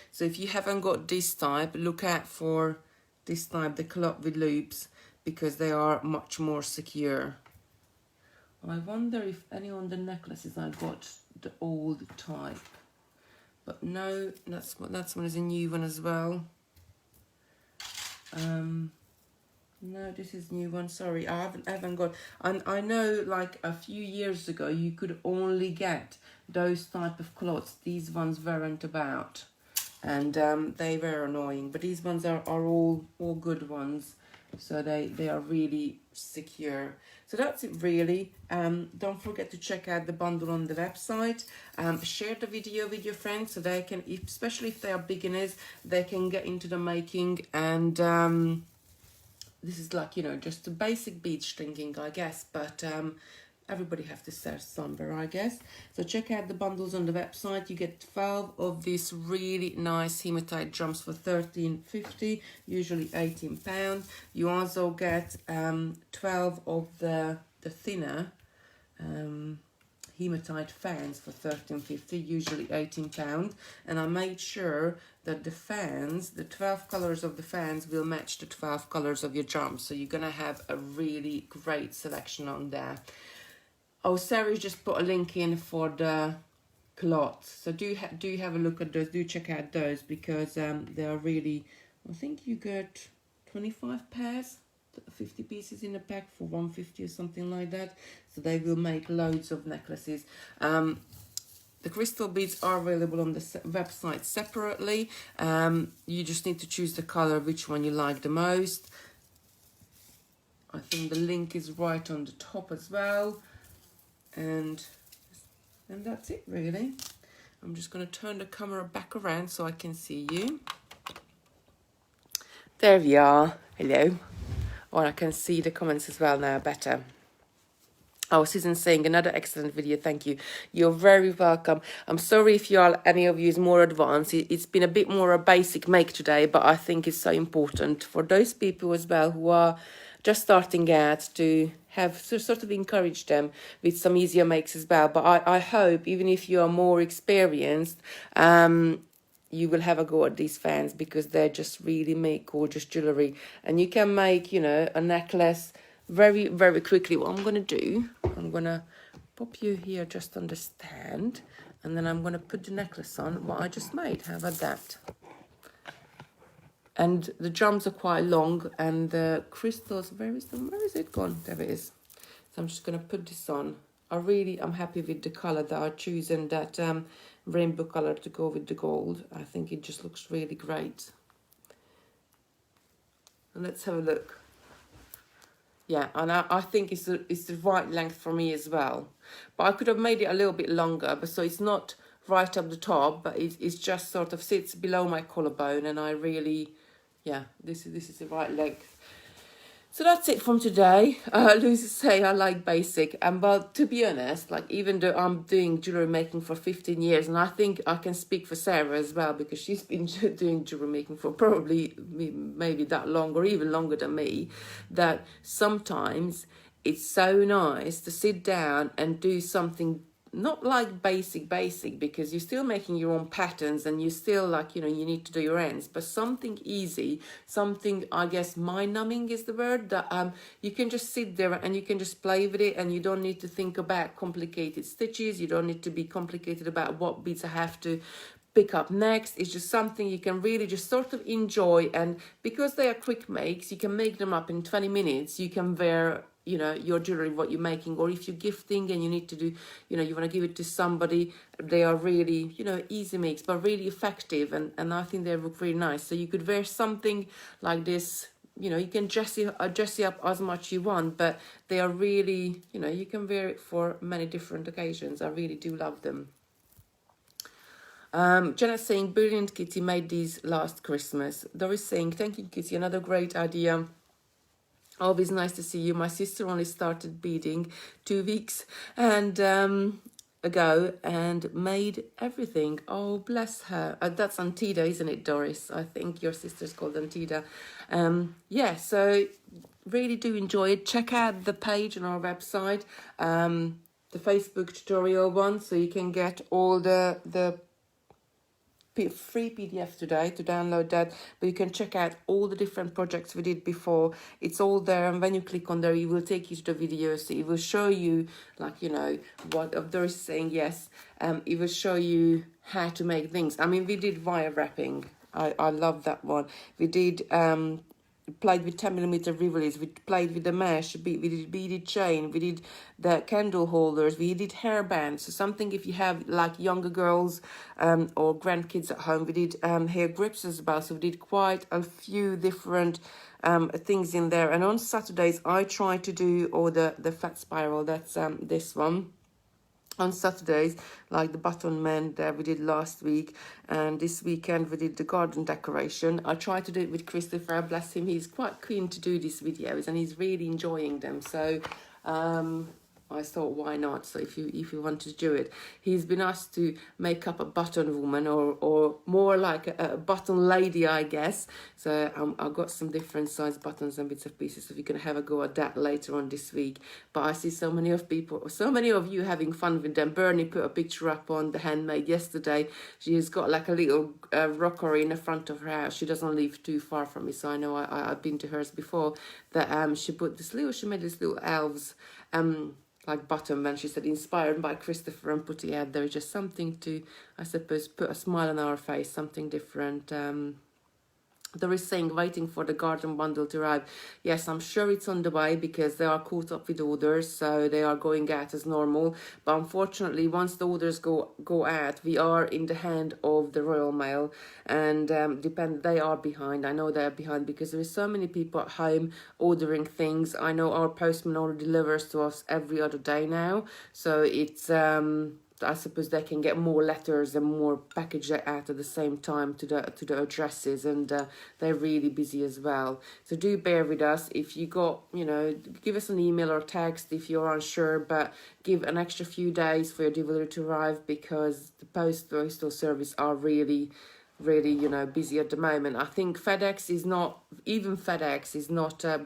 So if you haven't got this type, look out for this type, the culotte with loops, because they are much more secure. I wonder if any on the necklaces I got the old type, but no, that's one is a new one as well. No, this is new one. Sorry, I haven't got. And I know, like a few years ago, you could only get those type of cloths. These ones weren't about, and they were annoying. But these ones are all good ones, so they are really secure. So that's it really. Don't forget to check out the bundle on the website. Share the video with your friends so they can, especially if they are beginners, they can get into the making. And this is like, just a basic bead stringing, I guess, but everybody have to start somewhere, I guess. So check out the bundles on the website. You get 12 of these really nice hematite drums for £13.50, usually £18. You also get 12 of the thinner hematite fans for £13.50, usually £18. And I made sure that the fans, the 12 colours of the fans will match the 12 colours of your drums. So you're going to have a really great selection on there. Oh, Sarah's just put a link in for the cloths. So do have a look at those. Do check out those because they are really, I think you get 25 pairs. 50 pieces in a pack for £1.50 or something like that. So they will make loads of necklaces. The crystal beads are available on the website separately. You just need to choose the color, which one you like the most. I think the link is right on the top as well. And that's it really. I'm just going to turn the camera back around so I can see you. There we are. Hello. Or I can see the comments as well now better. Oh, Susan saying another excellent video. Thank you. You're very welcome. I'm sorry if any of you is more advanced. It's been a bit more a basic make today, but I think it's so important for those people as well who are just starting out to have sort of encourage them with some easier makes as well. But I hope even if you are more experienced, you will have a go at these fans because they just really make gorgeous jewellery. And you can make, a necklace very, very quickly. What I'm going to do, I'm going to pop you here just on the stand. And then I'm going to put the necklace on what I just made. How about that? And the drums are quite long. And the crystals, where is it gone? There it is. So I'm just going to put this on. I'm happy with the colour that I choose and that rainbow colour to go with the gold. I think it just looks really great. And let's have a look. Yeah, and I think it's the right length for me as well. But I could have made it a little bit longer, but so it's not right up the top, but it's just sort of sits below my collarbone, and I really, this is the right length. So that's it from today. Lucy say I like basic, but to be honest, like even though I'm doing jewelry making for 15 years, and I think I can speak for Sarah as well because she's been doing jewelry making for probably maybe that long or even longer than me, that sometimes it's so nice to sit down and do something not like basic because you're still making your own patterns and you still like, you need to do your ends, but something easy, something, I guess, mind-numbing is the word, that you can just sit there and you can just play with it and you don't need to think about complicated stitches. You don't need to be complicated about what beads I have to pick up next. It's just something you can really just sort of enjoy, and because they are quick makes, you can make them up in 20 minutes. You can wear your jewelry, what you're making, or if you're gifting and you need to do, you want to give it to somebody, they are really, easy makes, but really effective, and I think they look really nice. So you could wear something like this, you can dress it up as much you want, but they are really, you can wear it for many different occasions. I really do love them. Jenna saying, brilliant, Kitty, made these last Christmas. Doris saying, thank you, Kitty, another great idea. Always nice to see you. My sister only started beading 2 weeks ago and made everything. Oh, bless her. That's Antida, isn't it, Doris? I think your sister's called Antida. So really do enjoy it. Check out the page on our website, the Facebook tutorial one, so you can get all the free PDF today to download that, but you can check out all the different projects we did before. It's all there, and when you click on there, it will take you to the videos. So it will show you, like, what Doris is saying, yes, it will show you how to make things. I mean, we did wire wrapping. I love that one. We did played with 10mm rivets, we played with the mesh, we did beaded chain, we did the candle holders, we did hairbands. So something if you have like younger girls or grandkids at home, we did hair grips as well. So we did quite a few different things in there. And on Saturdays, I try to do all the flat spiral, that's this one. On Saturdays, like the button mend that we did last week, and this weekend we did the garden decoration. I try to do it with Christopher, bless him, he's quite keen to do these videos and he's really enjoying them. So I thought, why not? So if you want to do it, he's been asked to make up a button woman or more like a button lady, I guess. So I've got some different size buttons and bits of pieces. So we're gonna have a go at that later on this week. But I see so many of you having fun with them. Bernie put a picture up on the handmade yesterday. She's got like a little rockery in the front of her house. She doesn't live too far from me, so I know I've been to hers before. That she made these little elves. Like bottom, and she said inspired by Christopher and put it out there, just something to, I suppose, put a smile on our face, something different. There is saying waiting for the garden bundle to arrive. Yes, I'm sure it's on the way because they are caught up with orders, so they are going out as normal. But unfortunately, once the orders go out, we are in the hand of the Royal Mail, and they are behind. I know they are behind because there is so many people at home ordering things. I know our postman only delivers to us every other day now, so it's I suppose they can get more letters and more packages out at the same time to the addresses, and they're really busy as well. So do bear with us. If you got, give us an email or text if you're unsure, but give an extra few days for your delivery to arrive because the postal service are really busy at the moment. I think FedEx is not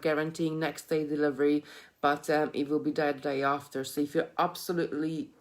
guaranteeing next day delivery, but it will be there the day after. So if you're absolutely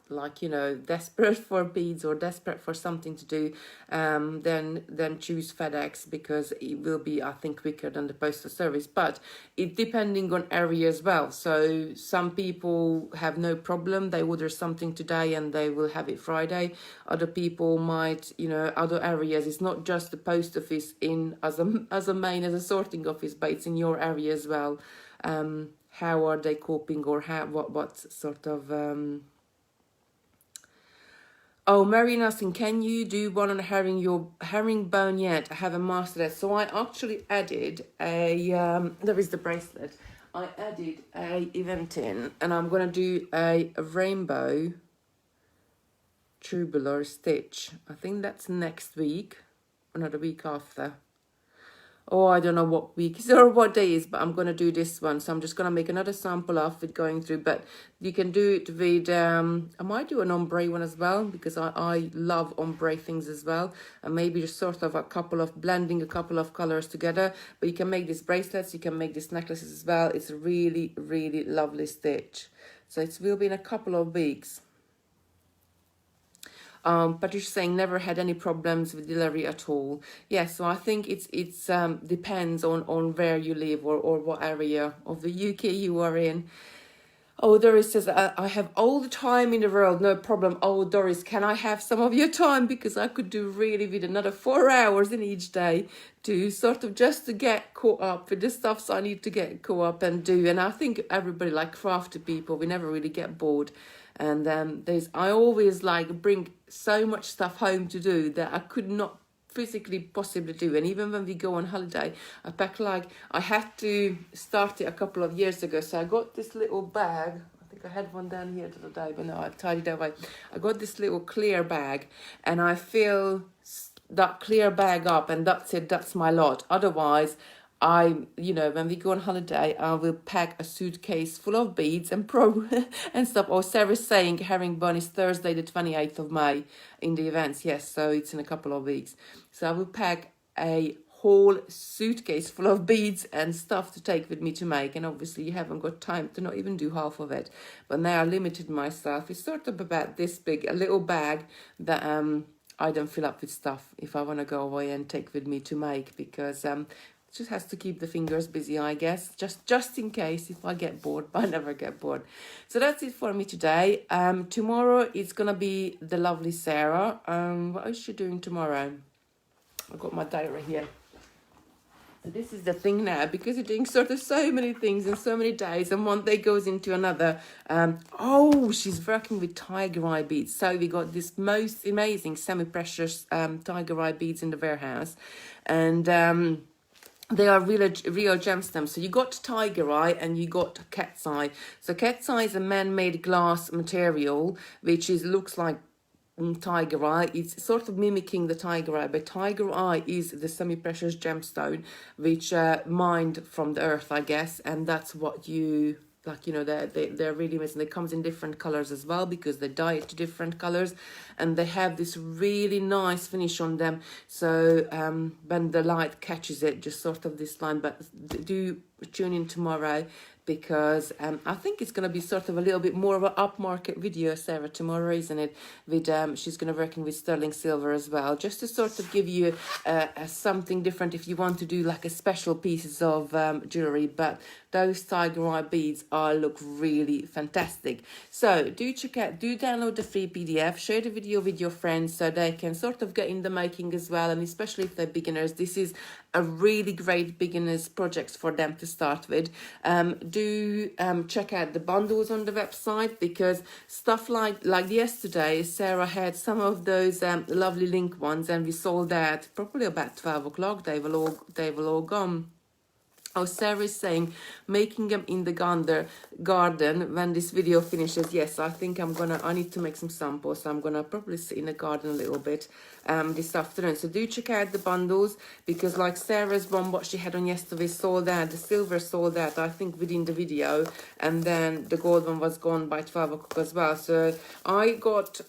desperate for beads or desperate for something to do, then choose FedEx because it will be, I think, quicker than the postal service. But it depending on area as well. So some people have no problem, they order something today and they will have it Friday. Other people might, other areas, it's not just the post office as a sorting office, but it's in your area as well. How are they coping, or what sort of Oh, Marian asking, can you do one on herringbone yet? I haven't mastered it. So I actually added there is the bracelet. I added a event in, and I'm going to do a rainbow tubular stitch. I think that's next week, or not, the week after. Oh, I don't know what week or what day is, but I'm going to do this one. So I'm just going to make another sample of it going through. But you can do it with, I might do an ombre one as well, because I love ombre things as well. And maybe just sort of blending a couple of colors together. But you can make these bracelets, you can make these necklaces as well. It's a really, really lovely stitch. So it will be in a couple of weeks. Patricia saying never had any problems with delivery at all. Yes, so I think it's depends on where you live or what area of the UK you are in. Oh, Doris says, I have all the time in the world, no problem. Oh, Doris, can I have some of your time? Because I could do really with another 4 hours in each day to sort of just to get caught up with the stuffs I need to get caught up and do. And I think everybody, like crafty people, we never really get bored. And I always bring so much stuff home to do that I could not physically possibly do. And even when we go on holiday, I pack I had to start it a couple of years ago. So I got this little bag. I think I had one down here the other day, but no, I've tidied it away. I got this little clear bag, and I fill that clear bag up, and that's it. That's my lot. Otherwise, when we go on holiday, I will pack a suitcase full of beads and and stuff. Or Sarah's saying herringbone is Thursday, the 28th of May in the events. Yes, so it's in a couple of weeks. So I will pack a whole suitcase full of beads and stuff to take with me to make. And obviously you haven't got time to not even do half of it. But now I limited myself. It's sort of about this big, a little bag that I don't fill up with stuff if I want to go away and take with me to make, because just has to keep the fingers busy, I guess, just in case if I get bored, but I never get bored. So that's it for me today. Tomorrow it's gonna be the lovely Sarah. What is she doing tomorrow? I've got my diary here. So this is the thing now, because you're doing sort of so many things in so many days, and one day goes into another. Oh, she's working with tiger eye beads. So we got this most amazing semi-precious tiger eye beads in the warehouse, and they are real gemstones. So you got tiger eye and you got cat's eye. So cat's eye is a man-made glass material, which looks like tiger eye. It's sort of mimicking the tiger eye, but tiger eye is the semi-precious gemstone which mined from the earth, I guess, and that's what you like. You know, they're really amazing. They comes in different colors as well, because they dye it to different colors, and they have this really nice finish on them. So when the light catches it, just sort of this line. But do tune in tomorrow, because I think it's going to be sort of a little bit more of an upmarket video, Sarah, tomorrow, isn't it? With she's going to working with sterling silver as well, just to sort of give you something different if you want to do like a special pieces of jewelry. But those tiger eye beads look really fantastic. So do download the free PDF, share the video with your friends so they can sort of get in the making as well, and especially if they're beginners, this is a really great beginners projects for them to start with. Do check out the bundles on the website, because stuff like yesterday, Sarah had some of those lovely link ones, and we sold out probably about 12 o'clock. They were all gone. Oh, Sarah is saying, making them in the garden when this video finishes. Yes, I think I need to make some samples, so I'm gonna probably sit in the garden a little bit this afternoon. So do check out the bundles, because like Sarah's one, what she had on yesterday sold out. The silver sold out, I think, within the video, and then the gold one was gone by 12 o'clock as well. So I got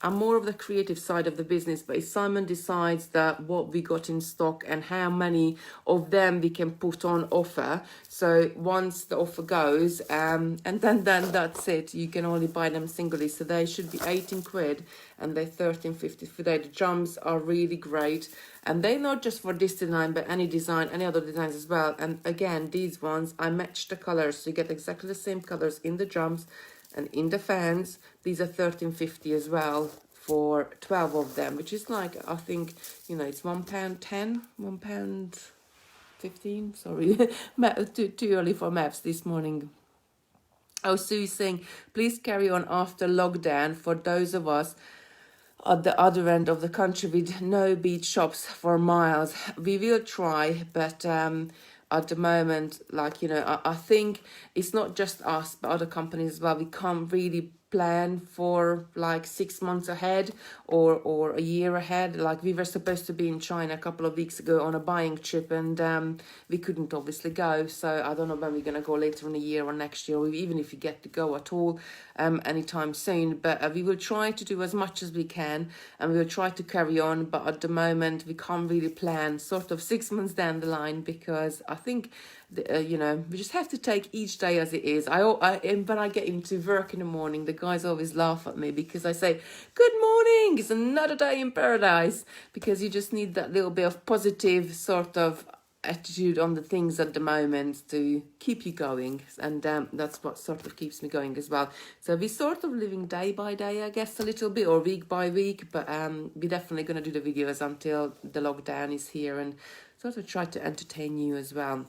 I'm more of the creative side of the business, but if Simon decides that what we got in stock and how many of them we can put on offer, so once the offer goes, and then that's it. You can only buy them singly, so they should be 18 quid and they're 13.50 for today. The drums are really great, and they're not just for this design, but any design, any other designs as well. And again, these ones, I match the colors, so you get exactly the same colors in the drums and in the fans. These are 13.50 as well for 12 of them, which is like, I think, you know, it's £1.10, £1.15. Sorry, too early for maths this morning. Oh, Sue's saying, please carry on after lockdown for those of us at the other end of the country with no beach shops for miles. We will try, but at the moment, like, you know, I think it's not just us, but other companies as well. We can't really plan for like 6 months ahead or a year ahead. Like, we were supposed to be in China a couple of weeks ago on a buying trip, and we couldn't obviously go. So I don't know when we're going to go later in the year or next year, or even if we get to go at all anytime soon. But we will try to do as much as we can, and we will try to carry on. But at the moment, we can't really plan sort of 6 months down the line, because I think you know, we just have to take each day as it is. And when I get into work in the morning, the guys always laugh at me because I say, good morning, it's another day in paradise, because you just need that little bit of positive sort of attitude on the things at the moment to keep you going, and that's what sort of keeps me going as well. So we're sort of living day by day, I guess, a little bit, or week by week, but we're definitely going to do the videos until the lockdown is here, and sort of try to entertain you as well.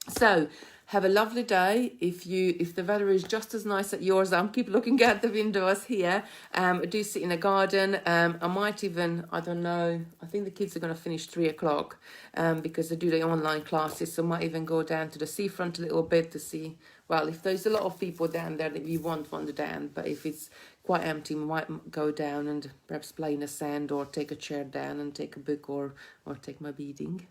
So have a lovely day. If the weather is just as nice at yours, I'm keep looking out the windows here. Do sit in a garden. I might even, I don't know, I think the kids are going to finish 3 o'clock because they do the online classes, so I might even go down to the seafront a little bit to see, well, if there's a lot of people down there, that we won't wander down, but if it's quite empty, we might go down and perhaps play in the sand, or take a chair down and take a book, or take my beading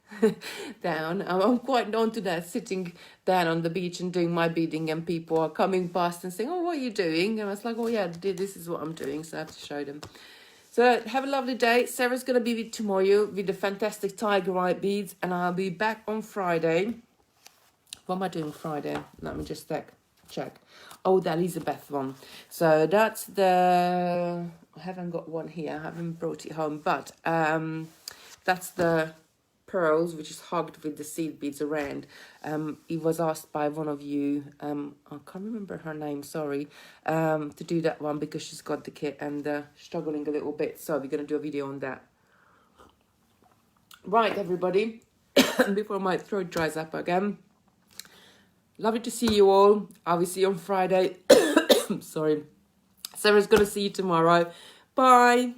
down. I'm quite known to that, sitting down on the beach and doing my beading, and people are coming past and saying, oh, what are you doing? And I was like, oh yeah, this is what I'm doing, so I have to show them. So have a lovely day. Sarah's going to be with tomorrow with the fantastic tiger eye beads, and I'll be back on Friday. What am I doing Friday? Let me just check. Oh, the Elizabeth one. So that's the, I haven't got one here. I haven't brought it home, but that's the pearls, which is hugged with the seed beads around. It was asked by one of you, I can't remember her name, sorry, to do that one because she's got the kit and struggling a little bit. So we're going to do a video on that. Right, everybody. before my throat dries up again. Lovely to see you all. I will see you on Friday. Sorry. Sarah's going to see you tomorrow. Bye.